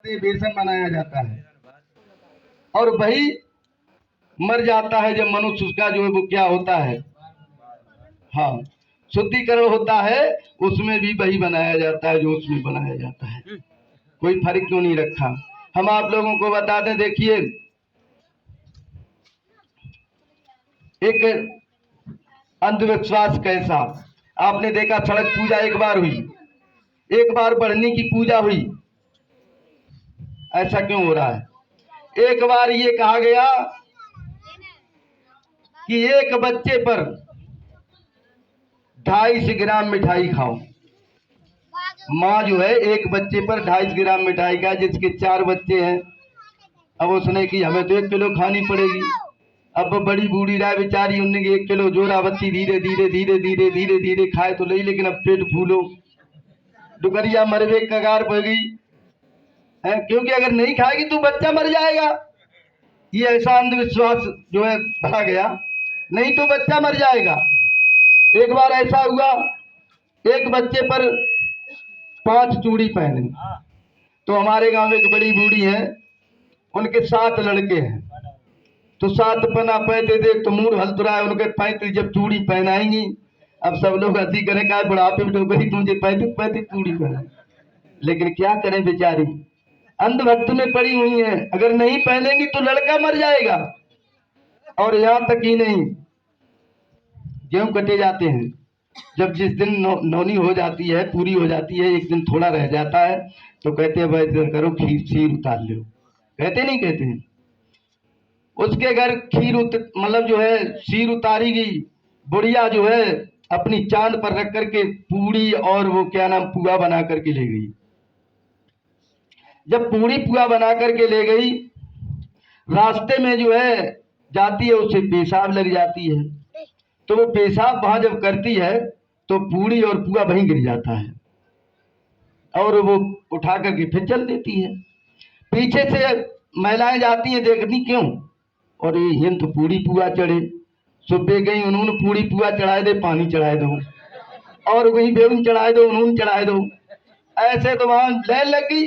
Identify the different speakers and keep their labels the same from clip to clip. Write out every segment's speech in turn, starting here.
Speaker 1: से बेसन बनाया जाता है और वही मर जाता है जब मनुष्य उसका जो है वो क्या होता है, हाँ, शुद्धिकरण होता है, उसमें भी वही बनाया जाता है जो उसमें बनाया जाता है। कोई फर्क क्यों नहीं रखा। हम आप लोगों को बता दें, देखिए एक अंधविश्वास कैसा, आपने देखा सड़क पूजा एक बार हुई, एक बार बढ़नी की पूजा हुई, ऐसा क्यों हो रहा है। एक बार ये कहा गया कि एक बच्चे पर 250 ग्राम मिठाई खाओ। माँ जो है एक बच्चे पर 250 ग्राम मिठाई खाए, जिसके 4 बच्चे हैं। अब उसने की हमें तो 1 किलो खानी पड़ेगी। अब बड़ी बूढ़ी राय बेचारी, उनने 1 किलो जोरावती धीरे धीरे धीरे धीरे धीरे धीरे खाए तो नहीं, लेकिन अब पेट फूलो, डुकरिया मरवे कगार पर गई है, क्योंकि अगर नहीं खाएगी तो बच्चा मर जाएगा। ये ऐसा अंधविश्वास जो है भरा गया, नहीं तो बच्चा मर जाएगा। एक बार ऐसा हुआ, एक बच्चे पर 5 चूड़ी पहने, तो हमारे गांव में एक बड़ी बूढ़ी है, उनके 7 लड़के हैं, तो 7 पना पैते देख तो मूड हल रहा है उनके 35 जब चूड़ी पहनाएंगी। अब सब लोग हंसी करें, का बुढ़ापे में तो गई तुझे 35 चूड़ी पहना, लेकिन क्या करें बेचारी अंधभक्त में पड़ी हुई है, अगर नहीं पहनेंगी तो लड़का मर जाएगा। और यहाँ तक ही नहीं, गेहूं कटे जाते हैं, जब जिस दिन नौनी हो जाती है, पूरी हो जाती है, एक दिन थोड़ा रह जाता है, तो कहते हैं भाई करो खीर सीर उतार लो, कहते नहीं कहते हैं। उसके घर खीर मतलब जो है सीर उतारी गई, बुढ़िया जो है अपनी चांद पर रख करके पूड़ी और वो क्या नाम पुआ बना करके ले गई। जब पूड़ी पुआ बना करके ले गई, रास्ते में जो है जाती है, उसे पेशाब लग जाती है, तो वो पेशाब वहां जब करती है तो पूड़ी और पुआ वहीं गिर जाता है, और वो उठा करके फिर चल देती है। पीछे से महिलाएं जाती हैं देखनी क्यों, और ये हिंद तो पूड़ी पुआ चढ़े, सुबह गई उन्होंने पूड़ी पुआ चढ़ाए दे, पानी चढ़ाए दो, और वहीं बेउन चढ़ाए दो, उन्होंने चढ़ाए दो, ऐसे तो वहां लाइन लगी।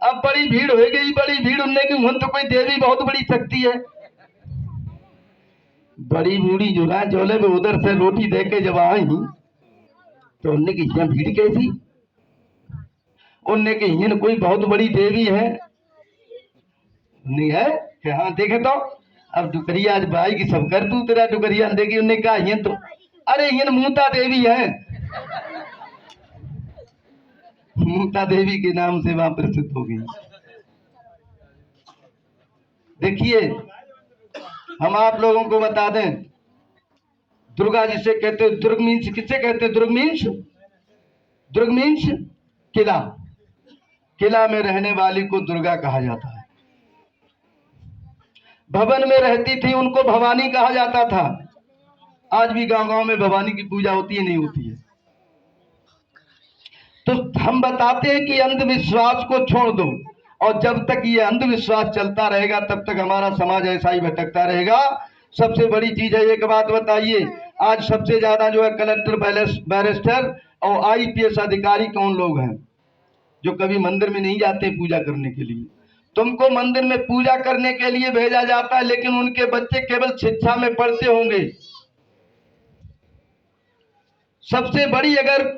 Speaker 1: अब बड़ी भीड़ हो गई, बड़ी भीड़, उनने की तो कोई देवी बहुत बड़ी शक्ति है। बड़ी बूढ़ी जो ना जोले में उधर से रोटी दे के जब आई, तो उनने की भीड़ कैसी, उनने की कोई बहुत बड़ी देवी है, नहीं है कि हाँ देखे तो अब डुकरिया आज भाई की सब कर तू तेरा डुकरिया देखी, उनने कहा ये तो अरे ये मूता देवी है, मूता देवी के नाम से वहां प्रसिद्ध हो गई। देखिए हम आप लोगों को बता दें, दुर्गा जिसे कहते हैं, दुर्ग मीन्स किसे कहते हैं, दुर्ग मीन्स किला, किला में रहने वाली को दुर्गा कहा जाता है। भवन में रहती थी उनको भवानी कहा जाता था। आज भी गांव गांव में भवानी की पूजा होती है, नहीं होती है। तो हम बताते हैं कि अंधविश्वास को छोड़ दो, और जब तक ये अंधविश्वास चलता रहेगा तब तक हमारा समाज ऐसा ही भटकता रहेगा। सबसे बड़ी चीज है, एक बात बताइए, आज सबसे ज्यादा जो है कलेक्टर, बैरिस्टर और IPS अधिकारी कौन लोग हैं जो कभी मंदिर में नहीं जाते पूजा करने के लिए। तुमको मंदिर में पूजा करने के लिए भेजा जाता है, लेकिन उनके बच्चे केवल शिक्षा में पढ़ते होंगे। सबसे बड़ी अगर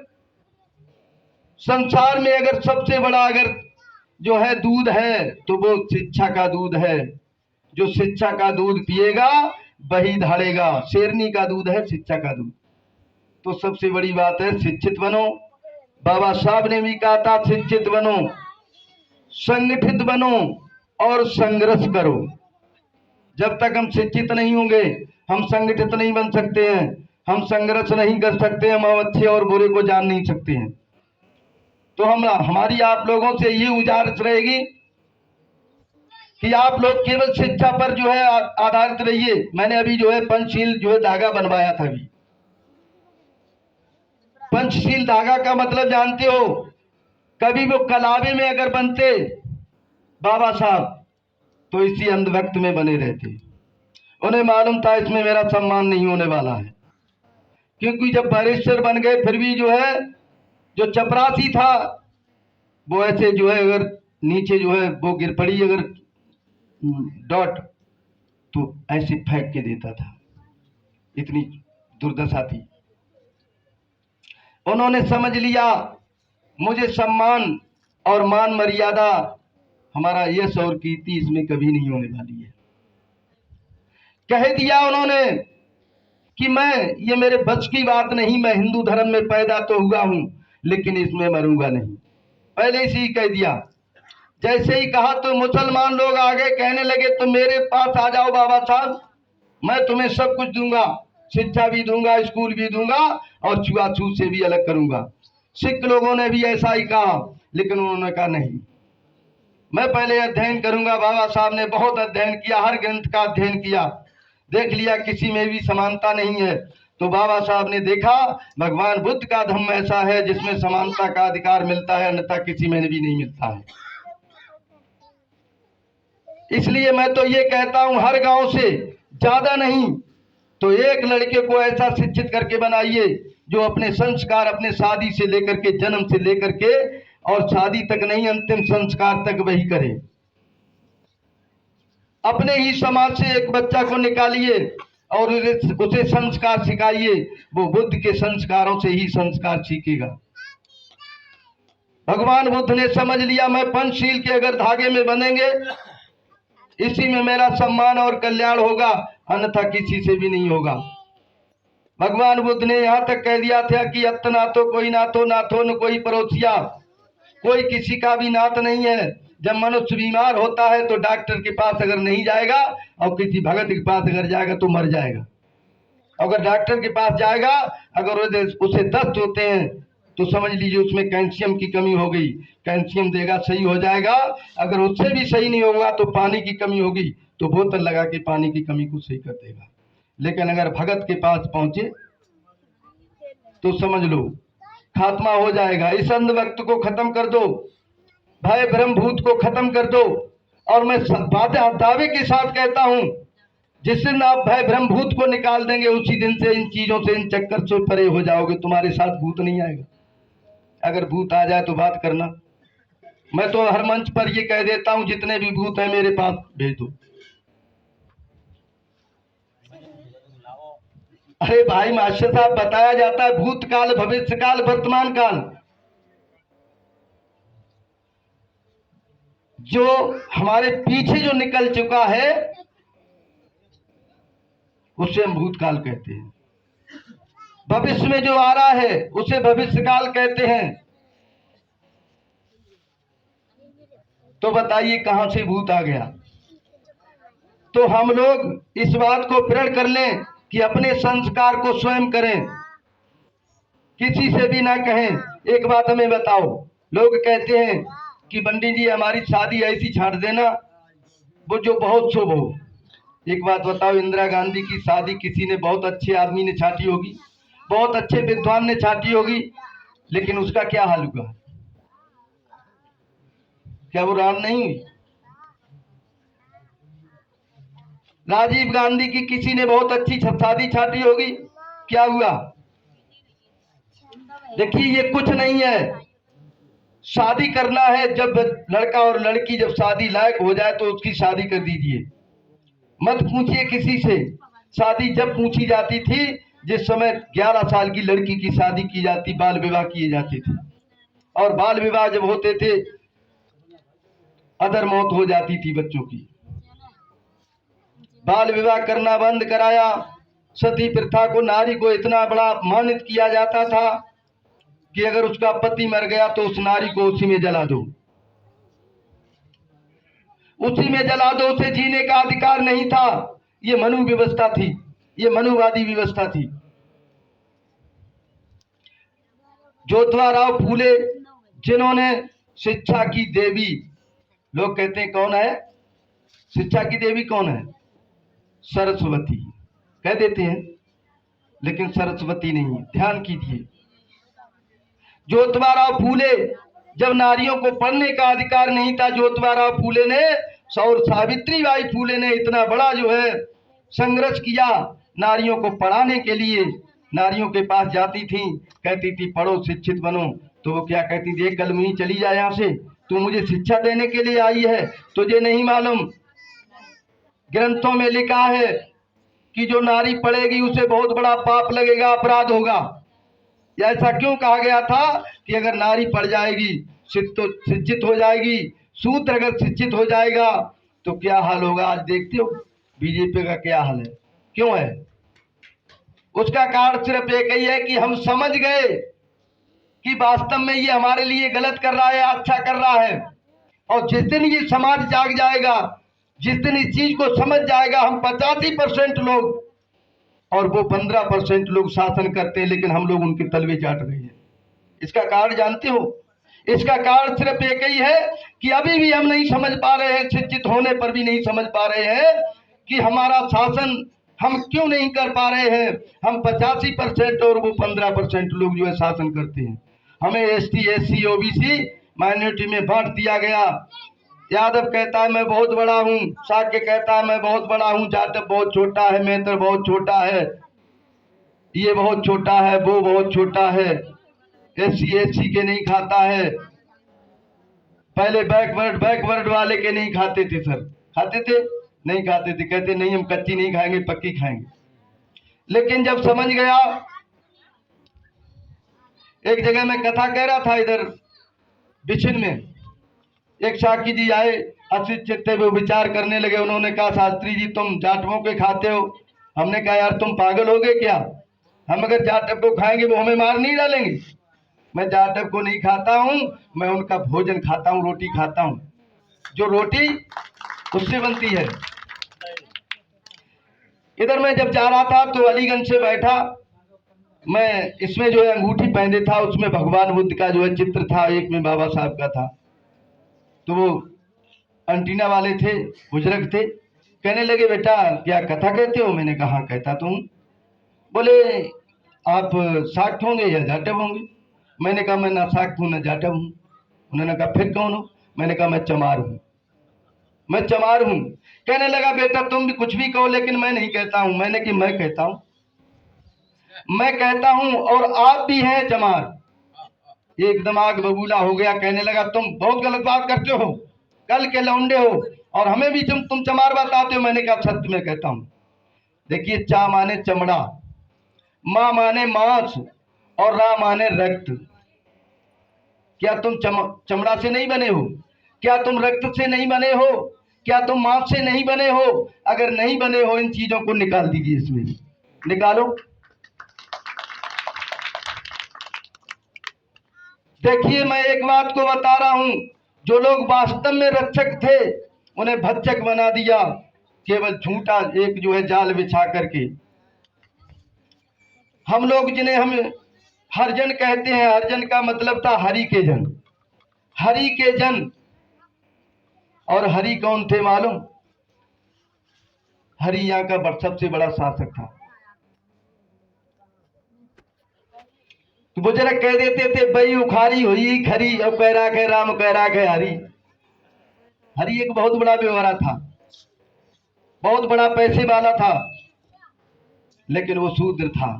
Speaker 1: संसार में अगर सबसे बड़ा अगर जो है दूध है तो वो शिक्षा का दूध है। जो शिक्षा का दूध पिएगा वही धड़ेगा, शेरनी का दूध है शिक्षा का दूध। तो सबसे बड़ी बात है शिक्षित बनो। बाबा साहब ने भी कहा था शिक्षित बनो, संगठित बनो और संघर्ष करो। जब तक हम शिक्षित नहीं होंगे हम संगठित नहीं बन सकते हैं, हम संघर्ष नहीं कर सकते, हम अच्छे और बुरे को जान नहीं सकते हैं। तो हमारी आप लोगों से ये गुजारिश रहेगी कि आप लोग केवल शिक्षा पर जो है आधारित रहिए। मैंने अभी जो है पंचशील जो है धागा बनवाया था। अभी पंचशील धागा का मतलब जानते हो, कभी वो कलावे में अगर बनते बाबा साहब तो इसी अंधभक्त में बने रहते। उन्हें मालूम था इसमें मेरा सम्मान नहीं होने वाला है, क्योंकि जब बैरिस्टर बन गए फिर भी जो है जो चपरासी था वो ऐसे जो है अगर नीचे जो है वो गिर पड़ी अगर डॉट, तो ऐसे फेंक के देता था, इतनी दुर्दशा थी। उन्होंने समझ लिया मुझे सम्मान और मान मर्यादा, हमारा यश और कीर्ति इसमें कभी नहीं होने वाली है। कह दिया उन्होंने कि ये मेरे बस की बात नहीं, मैं हिंदू धर्म में पैदा तो हुआ हूं लेकिन इसमें मरूंगा नहीं, पहले से ही कह दिया। जैसे ही कहा तो मुसलमान लोग आगे कहने लगे तुम मेरे पास आ जाओ बाबा साहब, मैं तुम्हें सब कुछ दूंगा, शिक्षा भी दूंगा, स्कूल भी दूंगा और छुआछूत से भी अलग करूंगा। सिख लोगों ने भी ऐसा ही कहा, लेकिन उन्होंने कहा नहीं, मैं पहले अध्ययन करूंगा। बाबा साहब ने बहुत अध्ययन किया, हर ग्रंथ का अध्ययन किया, देख लिया किसी में भी समानता नहीं है। तो बाबा साहब ने देखा भगवान बुद्ध का धम्म ऐसा है जिसमें समानता का अधिकार मिलता है, अन्यथा किसी में भी नहीं मिलता है। इसलिए मैं तो ये कहता हूं हर गांव से ज्यादा नहीं तो एक लड़के को ऐसा शिक्षित करके बनाइए जो अपने संस्कार, अपने शादी से लेकर के, जन्म से लेकर के और शादी तक नहीं, अंतिम संस्कार तक वही करे। अपने ही समाज से एक बच्चा को निकालिए और उसे संस्कार सिखाइए, वो बुद्ध के संस्कारों से ही संस्कार सीखेगा। भगवान बुद्ध ने समझ लिया मैं पंचशील के अगर धागे में बनेंगे इसी में मेरा सम्मान और कल्याण होगा, अन्यथा किसी से भी नहीं होगा। भगवान बुद्ध ने यहाँ तक कह दिया था कि अत्त ना तो कोई नाथो, नाथो न कोई पड़ोसिया, कोई किसी का भी नात नहीं है। जब मनुष्य बीमार होता है तो डॉक्टर के पास अगर नहीं जाएगा और किसी भगत के पास अगर जाएगा तो मर जाएगा। अगर डॉक्टर के पास जाएगा, अगर उसे दस्त होते हैं तो समझ लीजिए उसमें कैल्शियम की कमी हो गई, कैल्शियम देगा सही हो जाएगा। अगर उससे भी सही नहीं होगा तो पानी की कमी होगी तो बोतल लगा के पानी की कमी को सही कर देगा। लेकिन अगर भगत के पास पहुंचे तो समझ लो खात्मा हो जाएगा। इस अंधभक्त को खत्म कर दो, भय भ्रम भूत को खत्म कर दो। और मैं दावे के साथ कहता हूं जिस दिन आप भय भ्रम भूत को निकाल देंगे उसी दिन से इन चीजों से, इन चक्कर से परे हो जाओगे। तुम्हारे साथ भूत नहीं आएगा। अगर भूत आ जाए तो बात करना, मैं तो हर मंच पर ये कह देता हूं जितने भी भूत हैं मेरे पास भेज दो। अरे भाई मास्टर साहब, बताया जाता है भूतकाल, भविष्य काल, वर्तमान काल। जो हमारे पीछे जो निकल चुका है उसे हम भूतकाल कहते हैं। भविष्य में जो आ रहा है उसे भविष्य काल कहते हैं। तो बताइए कहां से भूत आ गया? तो हम लोग इस बात को प्रण कर लें कि अपने संस्कार को स्वयं करें, किसी से भी ना कहें। एक बात हमें बताओ, लोग कहते हैं कि पंडित जी हमारी शादी ऐसी छांट देना वो जो बहुत शुभ हो। एक बात बताओ, इंदिरा गांधी की शादी किसी ने, बहुत अच्छे आदमी ने छाटी होगी, बहुत अच्छे विद्वान ने छाटी होगी, लेकिन उसका क्या हाल हुआ? क्या वो राम नहीं हुई? राजीव गांधी की किसी ने बहुत अच्छी शादी छाटी होगी, क्या हुआ? देखिए ये कुछ नहीं है। शादी करना है, जब लड़का और लड़की जब शादी लायक हो जाए तो उसकी शादी कर दीजिए। मत पूछिए किसी से। शादी जब पूछी जाती थी जिस समय 11 साल की लड़की की शादी की जाती, बाल विवाह किए जाते थे। और बाल विवाह जब होते थे अदर मौत हो जाती थी बच्चों की। बाल विवाह करना बंद कराया। सती प्रथा को, नारी को इतना बड़ा अपमानित किया जाता था कि अगर उसका पति मर गया तो उस नारी को उसी में जला दो, उसी में जला दो, उसे जीने का अधिकार नहीं था। ये मनु व्यवस्था थी, ये मनुवादी व्यवस्था थी। ज्योतिबा राव फूले जिन्होंने शिक्षा की देवी, लोग कहते हैं कौन है शिक्षा की देवी? कौन है? सरस्वती कह देते हैं, लेकिन सरस्वती नहीं है। ध्यान कीजिए, ज्योतिबा राव फूले, जब नारियों को पढ़ने का अधिकार नहीं था, ज्योतिबा राव फूले ने और सावित्रीबाई फूले ने इतना बड़ा जो है संघर्ष किया नारियों को पढ़ाने के लिए। नारियों के पास जाती थी, कहती थी पढ़ो, शिक्षित बनो, तो वो क्या कहती थी, एक कलमी चली जाए यहाँ से, तू मुझे शिक्षा देने के लिए आई है, तुझे नहीं मालूम ग्रंथों में लिखा है कि जो नारी पढ़ेगी उसे बहुत बड़ा पाप लगेगा, अपराध होगा। ऐसा क्यों कहा गया था कि अगर नारी पढ़ जाएगी, शिक्षित हो जाएगी, शूद्र अगर शिक्षित हो जाएगा तो क्या हाल होगा। आज देखते हो बीजेपी का क्या हाल है, क्यों है? उसका कारण सिर्फ एक ही है कि हम समझ गए कि वास्तव में ये हमारे लिए गलत कर रहा है, अच्छा कर रहा है। और जिस दिन ये समाज जाग जाएगा, जिस दिन इस चीज को समझ जाएगा, हम 85% लोग और वो 15% लोग शासन करते हैं, लेकिन हम लोग उनके तलवे चाट रहे हैं। इसका कारण जानते हो? इसका कारण सिर्फ एक ही है कि अभी भी हम नहीं समझ पा रहे हैं, शिक्षित होने पर भी नहीं समझ पा रहे हैं कि हमारा शासन हम क्यों नहीं कर पा रहे हैं। हम 85% और वो 15% लोग जो है शासन करते हैं। हमें ST SC OBC माइनॉरिटी में बांट दिया गया। यादव कहता है मैं बहुत बड़ा हूँ, साक्य कहता है मैं बहुत बड़ा हूँ, जाटव बहुत छोटा है, मेहतर बहुत छोटा है, ये बहुत छोटा है, वो बहुत छोटा है, SC SC के नहीं खाता है। पहले बैकवर्ड वाले के नहीं खाते थे सर, खाते थे? नहीं खाते थे, कहते नहीं हम कच्ची नहीं खाएंगे, पक्की खाएंगे। लेकिन जब समझ गया, एक जगह मैं कथा कह रहा था इधर बिछिन में, एक साकी जी आए, अशिक्षित थे, वो विचार करने लगे। उन्होंने कहा शास्त्री जी तुम जाटवों के खाते हो। हमने कहा यार तुम पागल हो गए क्या? हम अगर जाटव को खाएंगे वो हमें मार नहीं डालेंगे? मैं जाटव को नहीं खाता हूँ, मैं उनका भोजन खाता हूँ, रोटी खाता हूँ, जो रोटी उससे बनती है। इधर मैं जब जा रहा था तो अलीगंज से बैठा, मैं इसमें जो है अंगूठी पहने था, उसमें भगवान बुद्ध का जो है चित्र था, एक में बाबा साहब का था। तो वो एंटीना वाले थे, बुजुर्ग थे, कहने लगे बेटा क्या कथा कहते हो? मैंने कहा कहता तो हूँ। बोले आप शाक्त होंगे या जाटव होंगे? मैंने कहा मैं ना शाक्त हूँ ना जाटव हूँ। उन्होंने कहा फिर कौन हो? मैंने कहा मैं चमार हूँ, मैं चमार हूँ। कहने लगा बेटा तुम भी कुछ भी कहो, लेकिन मैं नहीं कहता हूँ। मैंने कि मैं कहता हूँ, मैं कहता हूँ, और आप भी हैं चमार। एकदम आग बबूला हो गया, कहने लगा तुम बहुत गलत बात करते हो, कल के लौंडे हो, और हमें भी तुम चमार बताते हो। मैंने कहा सत्य में कहता हूँ। देखिए चा माने चमड़ा, माँ माने मांस, और रा माने रक्त। क्या तुम चमड़ा से नहीं बने हो? क्या तुम रक्त से नहीं बने हो? क्या तुम मांस से नहीं बने हो? अगर नहीं बने हो, इन चीजों को निकाल दीजिए, इसमें निकालो। देखिए मैं एक बात को बता रहा हूं, जो लोग वास्तव में रक्षक थे उन्हें भक्षक बना दिया, केवल झूठा एक जो है जाल बिछा करके। हम लोग जिन्हें हम हरिजन कहते हैं, हरिजन का मतलब था हरि के जन, हरि के जन। और हरि कौन थे मालूम? हरि यहाँ का सबसे बड़ा शासक था। तो बुजुर्ग कह देते थे बई उखारी हुई खरी, और कह रहा है राम, कह रहा है हरि। हरि एक बहुत बड़ा व्यवहार था, बहुत बड़ा पैसे वाला था, लेकिन वो शूद्र था।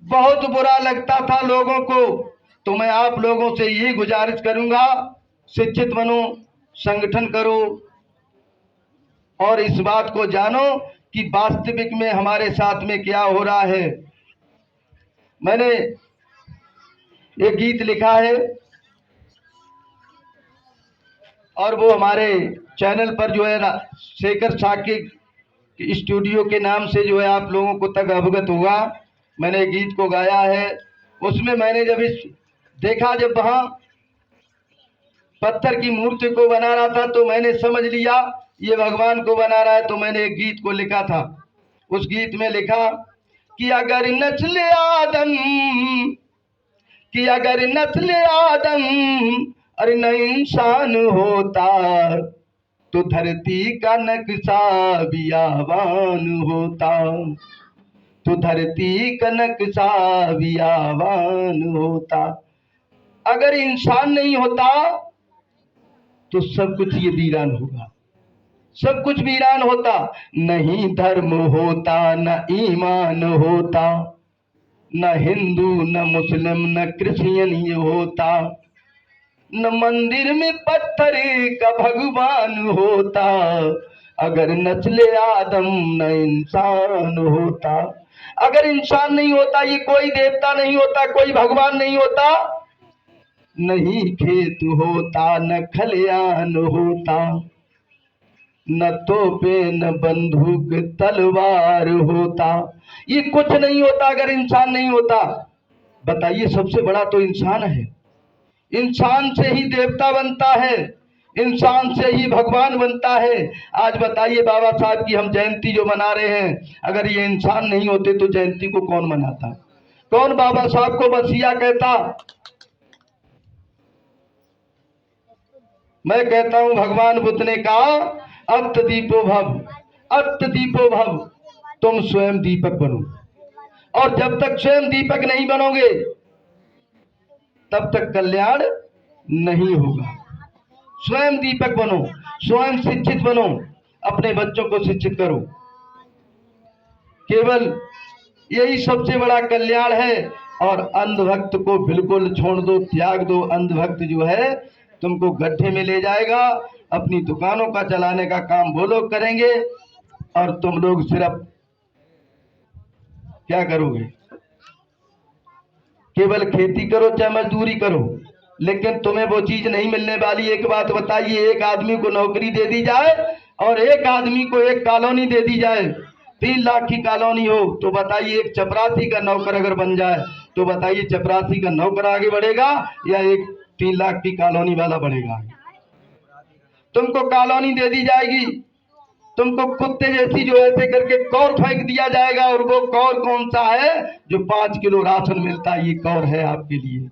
Speaker 1: बहुत बुरा लगता था लोगों को। तो मैं आप लोगों से यही गुजारिश करूंगा, शिक्षित बनो, संगठन करो, और इस बात को जानो कि वास्तविक में हमारे साथ में क्या हो रहा है। मैंने एक गीत लिखा है, और वो हमारे चैनल पर जो है ना शेखर साकी स्टूडियो के नाम से जो है आप लोगों को तक अवगत हुआ। मैंने गीत को गाया है। उसमें मैंने जब देखा, जब वहां पत्थर की मूर्ति को बना रहा था, तो मैंने समझ लिया ये भगवान को बना रहा है। तो मैंने एक गीत को लिखा था। उस गीत में लिखा कि अगर नस्ल आदम अरे न इंसान होता, तो धरती का नक्शा बियाबान होता, तो धरती का नक्शा बियाबान होता। अगर इंसान नहीं होता तो सब कुछ ये वीरान होगा, सब कुछ वीरान होता। नहीं धर्म होता, न ईमान होता, न हिंदू, न मुस्लिम, न क्रिश्चियन ये होता। न मंदिर में पत्थर का भगवान होता, अगर नस्ले आदम न इंसान होता। अगर इंसान नहीं होता ये कोई देवता नहीं होता, कोई भगवान नहीं होता, नहीं खेत होता न खलियान होता, न तोपे न बंदूक तलवार होता। ये कुछ नहीं होता अगर इंसान नहीं होता। बताइए, सबसे बड़ा तो इंसान है। इंसान से ही देवता बनता है, इंसान से ही भगवान बनता है। आज बताइए, बाबा साहब की हम जयंती जो मना रहे हैं, अगर ये इंसान नहीं होते तो जयंती को कौन मनाता? कौन बाबा साहब को मसीहा कहता? मैं कहता हूं, भगवान बुद्ध ने कहा, अत्त दीपो भव, अत्त दीपो भव, तुम स्वयं दीपक बनो। और जब तक स्वयं दीपक नहीं बनोगे तब तक कल्याण नहीं होगा। स्वयं दीपक बनो, स्वयं शिक्षित बनो, अपने बच्चों को शिक्षित करो। केवल यही सबसे बड़ा कल्याण है। और अंधभक्त को बिल्कुल छोड़ दो, त्याग दो। अंधभक्त जो है तुमको गड्ढे में ले जाएगा। अपनी दुकानों का चलाने का काम वो लोग करेंगे और तुम लोग सिर्फ क्या करोगे? केवल खेती करो चाहे मजदूरी करो, लेकिन तुम्हें वो चीज नहीं मिलने वाली। एक बात बताइए, एक आदमी को नौकरी दे दी जाए और एक आदमी को एक कॉलोनी दे दी जाए, 3 लाख की कॉलोनी हो, तो बताइए एक चपरासी का नौकर अगर बन जाए तो बताइए चपरासी का नौकर आगे बढ़ेगा या एक 3 लाख की कॉलोनी वाला बढ़ेगा? तुमको कॉलोनी दे दी जाएगी, तुमको कुत्ते जैसी जो ऐसे करके कौर फेंक दिया जाएगा, और वो कौर कौन सा है? जो 5 किलो राशन मिलता है, ये कौर है आपके लिए।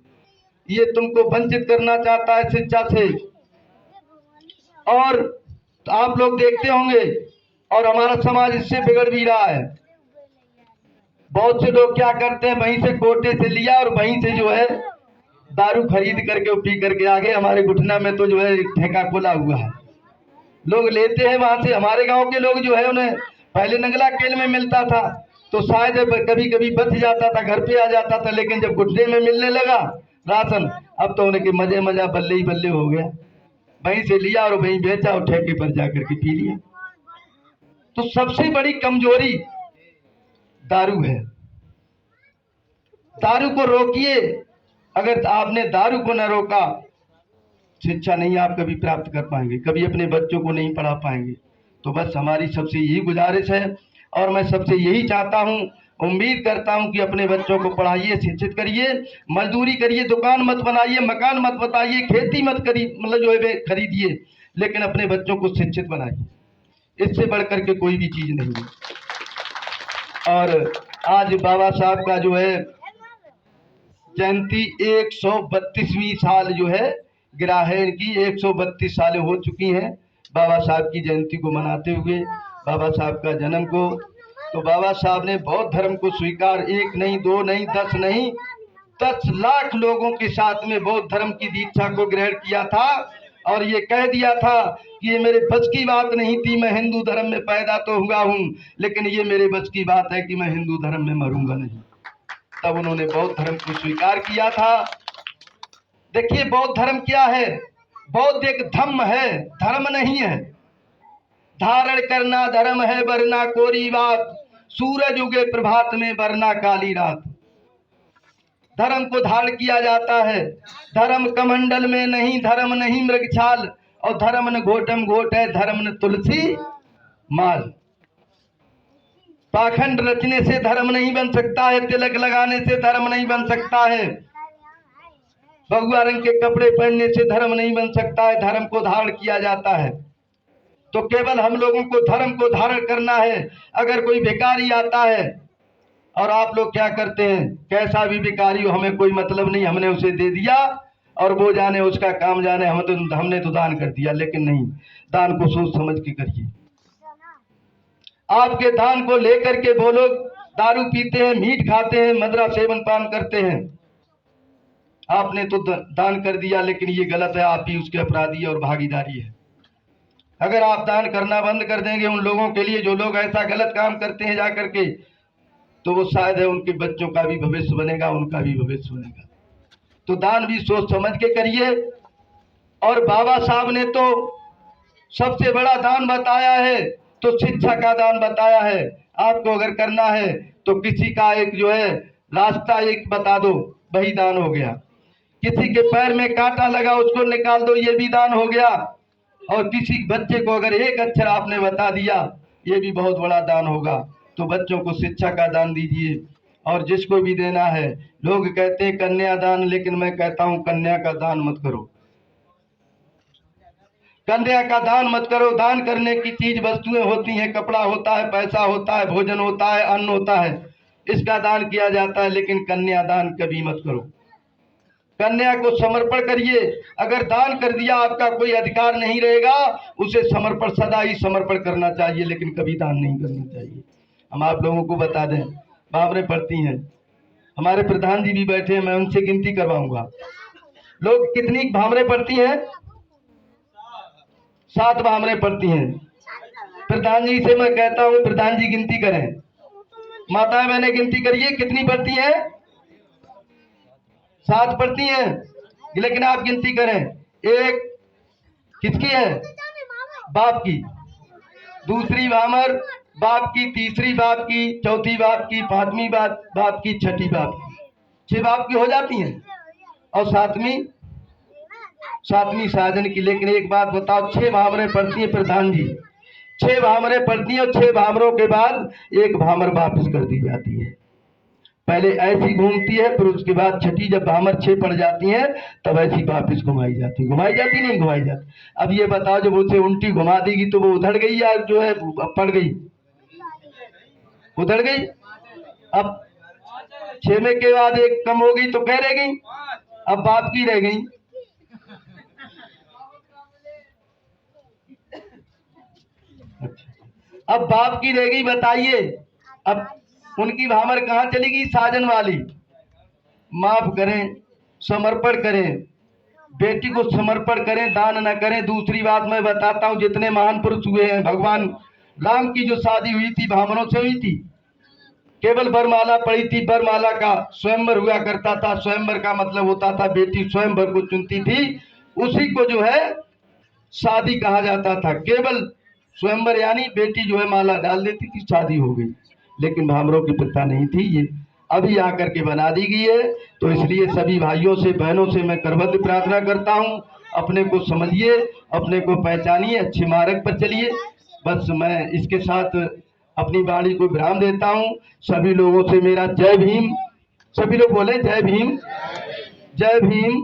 Speaker 1: ये तुमको वंचित करना चाहता है शिक्षा से। और आप लोग देखते होंगे, और हमारा समाज इससे बिगड़ भी रहा है। बहुत से लोग क्या करते हैं, वहीं से कोटे से लिया और वहीं से जो है दारू खरीद करके पी करके आ गए। हमारे घुटना में तो जो है ठेका खोला हुआ है, लोग लेते हैं वहां से। हमारे गांव के लोग जो है, उन्हें पहले नगला केल में मिलता था तो शायद कभी कभी बच जाता था, घर पे आ जाता था, लेकिन जब घुटने में मिलने लगा राशन, अब तो उनके मजे मजा बल्ले ही बल्ले हो गया। वहीं से लिया और वहीं बेचा और ठेके पर जाकर के पी लिया। तो सबसे बड़ी कमजोरी दारू है। दारू को रोकिए। अगर आपने दारू को न रोका, शिक्षा नहीं आप कभी प्राप्त कर पाएंगे, कभी अपने बच्चों को नहीं पढ़ा पाएंगे। तो बस हमारी सबसे यही गुजारिश है, और मैं सबसे यही चाहता हूँ, उम्मीद करता हूँ कि अपने बच्चों को पढ़ाइए, शिक्षित करिए, मजदूरी करिए, दुकान मत बनाइए, मकान मत बताइए, खेती मत करिए, मतलब जो है खरीदिए, लेकिन अपने बच्चों को शिक्षित बनाइए। इससे बढ़कर के कोई भी चीज नहीं है। और आज बाबा साहब का जो है जयंती 132वीं साल जो है ग्राहण की, 132 सालें हो चुकी हैं बाबा साहब की जयंती को मनाते हुए, बाबा साहब का जन्म को। तो बाबा साहब ने बौद्ध धर्म को स्वीकार, 1 नहीं 2 नहीं 10 नहीं 10 लाख लोगों के साथ में बौद्ध धर्म की दीक्षा को ग्रहण किया था। और ये कह दिया था कि ये मेरे बस की बात नहीं थी, मैं हिंदू धर्म में पैदा तो हुआ हूँ, लेकिन ये मेरे बस की बात है कि मैं हिंदू धर्म में मरूंगा नहीं। तब उन्होंने बौद्ध धर्म को स्वीकार किया था। देखिए बौद्ध धर्म क्या है? बौद्ध एक धम्म है, धर्म नहीं है। धारण करना धर्म है, वरना कोरी बात, सूरज उगे प्रभात में वरना काली रात। धर्म को धारण किया जाता है, धर्म कमंडल में नहीं, धर्म नहीं मृगछाल, और धर्म न घोटम घोट है, धर्म न तुलसी माल। पाखंड रचने से धर्म नहीं बन सकता है, तिलक लगाने से धर्म नहीं बन सकता है, भगवा रंग के कपड़े पहनने से धर्म नहीं बन सकता है। धर्म को धारण किया जाता है। तो केवल हम लोगों को धर्म को धारण करना है। अगर कोई भिखारी आता है और आप लोग क्या करते हैं, कैसा भी भिखारी हो, हमें कोई मतलब नहीं, हमने उसे दे दिया और वो जाने उसका काम जाने, हमने तो दान कर दिया। लेकिन नहीं, दान को सोच समझ के करिए। आपके दान को लेकर के वो लोग दारू पीते हैं, मीट खाते हैं, मदरा सेवन पान करते हैं। आपने तो दान कर दिया, लेकिन ये गलत है, आप ही उसके अपराधी और भागीदारी है। अगर आप दान करना बंद कर देंगे उन लोगों के लिए जो लोग ऐसा गलत काम करते हैं जाकर के, तो वो शायद है उनके बच्चों का भी भविष्य बनेगा, उनका भी भविष्य बनेगा। तो दान भी सोच समझ के करिए। और बाबा साहब ने तो सबसे बड़ा दान बताया है, तो शिक्षा का दान बताया है। आपको अगर करना है तो किसी का एक जो है रास्ता एक बता दो, वही दान हो गया। किसी के पैर में कांटा लगा, उसको निकाल दो, ये भी दान हो गया। और किसी बच्चे को अगर एक अक्षर आपने बता दिया, ये भी बहुत बड़ा दान होगा। तो बच्चों को शिक्षा का दान दीजिए। और जिसको भी देना है, लोग कहते हैं कन्यादान, लेकिन मैं कहता हूं कन्या का दान मत करो, कन्या का दान मत करो। दान करने की चीज वस्तुएं होती हैं, कपड़ा होता है, पैसा होता है, भोजन होता है, अन्न होता है, इसका दान किया जाता है, लेकिन कन्यादान कभी मत करो। कन्या को समर्पण करिए। अगर दान कर दिया, आपका कोई अधिकार नहीं रहेगा, उसे समर्पण सदा ही समर्पण करना चाहिए, लेकिन कभी दान नहीं करना चाहिए। हम आप लोगों को बता दें, बाबरें पड़ती हैं। हमारे प्रधान जी भी बैठे हैं, मैं उनसे गिनती करवाऊंगा। लोग कितनी भामरें पड़ती हैं? 7 भामरें पड़ती हैं। प्रधान जी से मैं कहता हूं, प्रधान जी गिनती करें। माताएं मैंने गिनती करिए, कितनी पड़ती हैं? 7 पड़ती हैं, लेकिन आप गिनती करें। एक किसकी है? बाप की। दूसरी भामर बाप की, तीसरी बाप की, चौथी बाप की, पांचवी बाप की, छठी बाप की। 6 बाप की हो जाती हैं। और सातवीं साजन की। लेकिन एक बात बताओ, 6 भामरें पड़ती हैं प्रधान जी, 6 भामरें पड़ती हैं, और 6 भामरों के बाद एक भामर वापस कर दी जाती है। पहले ऐसी घूमती है, फिर उसके बाद छठी जब भामर 6 पड़ जाती हैं, तब ऐसी वापस घुमाई जाती नहीं घुमाई जाती। अब ये बताओ, जब उसे उल्टी घुमा देगी तो वो उधड़ गई या जो है पड़ गई? उधड़ गई। अब 6 में के बाद एक कम हो गई तो कह रह गई, अब बाप की रह गई। अब बाप की रह गई, बताइए अब उनकी भामर कहां चलेगी? साजन वाली। माफ करें, समर्पण करें, बेटी को समर्पण करें, दान न करें। दूसरी बात मैं बताता हूं, जितने महान पुरुष हुए हैं, भगवान राम की जो शादी हुई थी भामरों से हुई थी। केवल वरमाला पड़ी थी, वरमाला का स्वयंवर हुआ करता था। स्वयंवर का मतलब होता था बेटी स्वयंवर को चुनती थी, उसी को जो है शादी कहा जाता था। केवल स्वयंवर यानी बेटी जो है माला डाल देती थी, शादी हो गई। लेकिन भामरों की प्रथा नहीं थी, ये अभी आकर के बना दी गई है। तो इसलिए सभी भाइयों से बहनों से मैं करबद्ध प्रार्थना करता हूं, अपने को समझिए, अपने को पहचानिए, अच्छे मार्ग पर चलिए। बस मैं इसके साथ अपनी वाणी को विराम देता हूं। सभी लोगों से मेरा जय भीम। सभी लोग बोले जय भीम, जय भीम,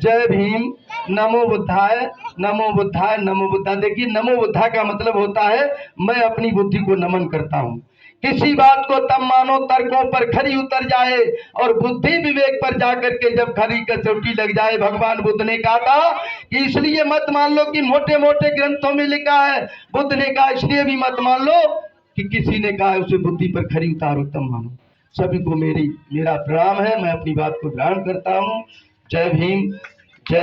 Speaker 1: जय भीम। नमो बुद्धाय, नमो बुद्धाय, नमो बुद्धाय। देखिए, नमो बुद्धाय का मतलब होता है मैं अपनी बुद्धि को नमन करता हूं। किसी बात को तब मानो तर्कों पर खरी उतर जाए, और बुद्धि विवेक पर जाकर के जब खरी कसौटी लग जाए। भगवान बुद्ध ने कहा था कि इसलिए मत मान लो कि मोटे मोटे ग्रंथों में लिखा है। बुद्ध ने कहा इसलिए भी मत मान लो कि किसी ने कहा उसे बुद्धि पर खरी उतारो तब मानो। सभी को मेरा प्रणाम है, मैं अपनी बात को ग्रहण करता हूँ। जय भीम।